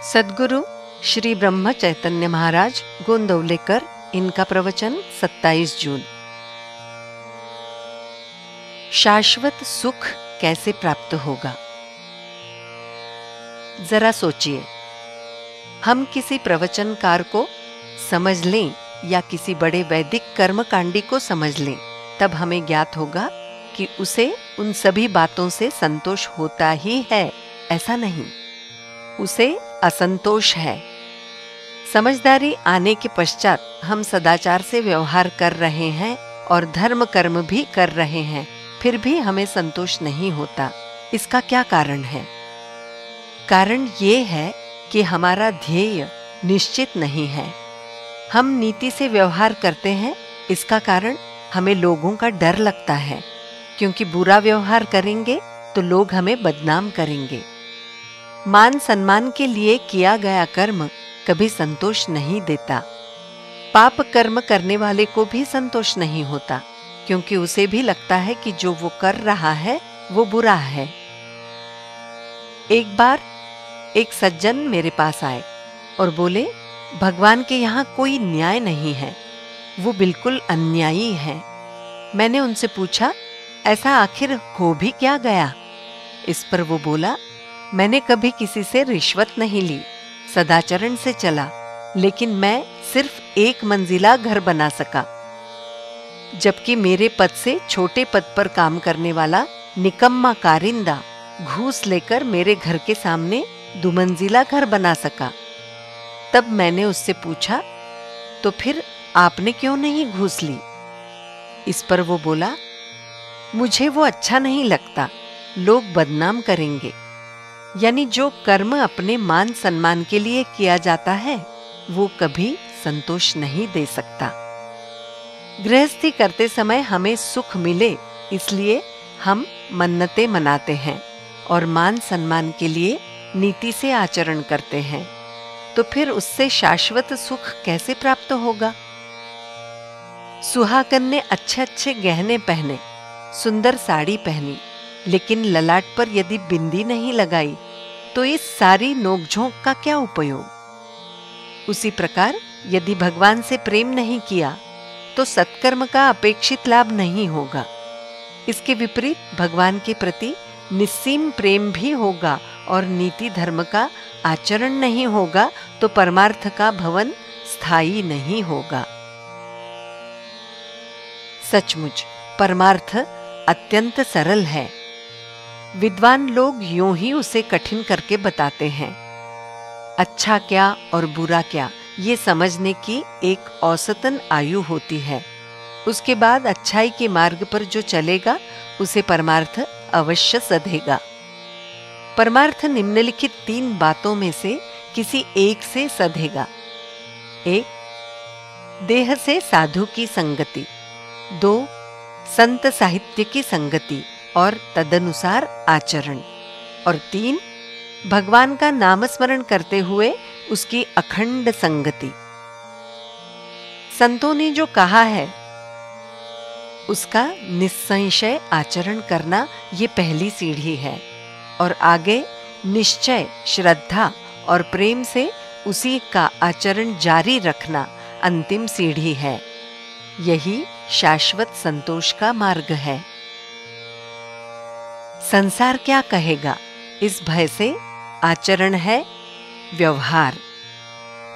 सद्गुरु श्री ब्रह्म चैतन्य महाराज गोंदवलेकर, इनका प्रवचन 27 जून। शाश्वत सुख कैसे प्राप्त होगा? जरा सोचिए, हम किसी प्रवचनकार को समझ लें या किसी बड़े वैदिक कर्मकांडी को समझ लें, तब हमें ज्ञात होगा कि उसे उन सभी बातों से संतोष होता ही है, ऐसा नहीं। उसे असंतोष है। समझदारी आने के पश्चात हम सदाचार से व्यवहार कर रहे हैं और धर्म कर्म भी कर रहे हैं, फिर भी हमें संतोष नहीं होता। इसका क्या कारण है? कारण ये है कि हमारा ध्येय निश्चित नहीं है। हम नीति से व्यवहार करते हैं, इसका कारण हमें लोगों का डर लगता है, क्योंकि बुरा व्यवहार करेंगे तो लोग हमें बदनाम करेंगे। मान सम्मान के लिए किया गया कर्म कभी संतोष नहीं देता। पाप कर्म करने वाले को भी संतोष नहीं होता, क्योंकि उसे भी लगता है कि जो वो कर रहा है वो बुरा है। एक बार एक सज्जन मेरे पास आए और बोले, भगवान के यहाँ कोई न्याय नहीं है, वो बिल्कुल अन्यायी है। मैंने उनसे पूछा, ऐसा आखिर हो भी क्या गया? इस पर वो बोला, मैंने कभी किसी से रिश्वत नहीं ली, सदाचरण से चला, लेकिन मैं सिर्फ एक मंजिला घर बना सका, जबकि मेरे पद से छोटे पद पर काम करने वाला निकम्मा कारिंदा घूस लेकर मेरे घर के सामने दुमंजिला घर बना सका। तब मैंने उससे पूछा, तो फिर आपने क्यों नहीं घूस ली? इस पर वो बोला, मुझे वो अच्छा नहीं लगता, लोग बदनाम करेंगे। यानी जो कर्म अपने मान सम्मान के लिए किया जाता है वो कभी संतोष नहीं दे सकता। गृहस्थी करते समय हमें सुख मिले इसलिए हम मन्नतें मनाते हैं और मान सम्मान के लिए नीति से आचरण करते हैं, तो फिर उससे शाश्वत सुख कैसे प्राप्त होगा? सुहागन ने अच्छे अच्छे गहने पहने, सुंदर साड़ी पहनी, लेकिन ललाट पर यदि बिंदी नहीं लगाई तो इस सारी नोकझोंक का क्या उपयोग? उसी प्रकार यदि भगवान से प्रेम नहीं किया तो सत्कर्म का अपेक्षित लाभ नहीं होगा। इसके विपरीत भगवान के प्रति निस्सीम प्रेम भी होगा और नीति धर्म का आचरण नहीं होगा तो परमार्थ का भवन स्थायी नहीं होगा। सचमुच परमार्थ अत्यंत सरल है। विद्वान लोग यूं ही उसे कठिन करके बताते हैं। अच्छा क्या और बुरा क्या, ये समझने की एक औसतन आयु होती है। उसके बाद अच्छाई के मार्ग पर जो चलेगा उसे परमार्थ अवश्य सधेगा। परमार्थ निम्नलिखित 3 बातों में से किसी एक से सधेगा। 1. देह से साधु की संगति। 2. संत साहित्य की संगति और तदनुसार आचरण। और 3. भगवान का नामस्मरण करते हुए उसकी अखंड संगति। संतों ने जो कहा है उसका निस्संशय आचरण करना ये पहली सीढ़ी है, और आगे निश्चय, श्रद्धा और प्रेम से उसी का आचरण जारी रखना अंतिम सीढ़ी है। यही शाश्वत संतोष का मार्ग है। संसार क्या कहेगा, इस भय से आचरण है व्यवहार,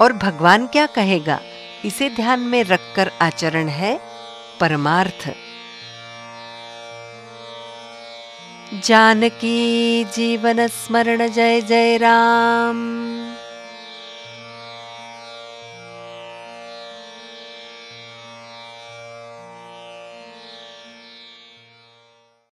और भगवान क्या कहेगा, इसे ध्यान में रखकर आचरण है परमार्थ। जानकी जीवन स्मरण जय जय राम।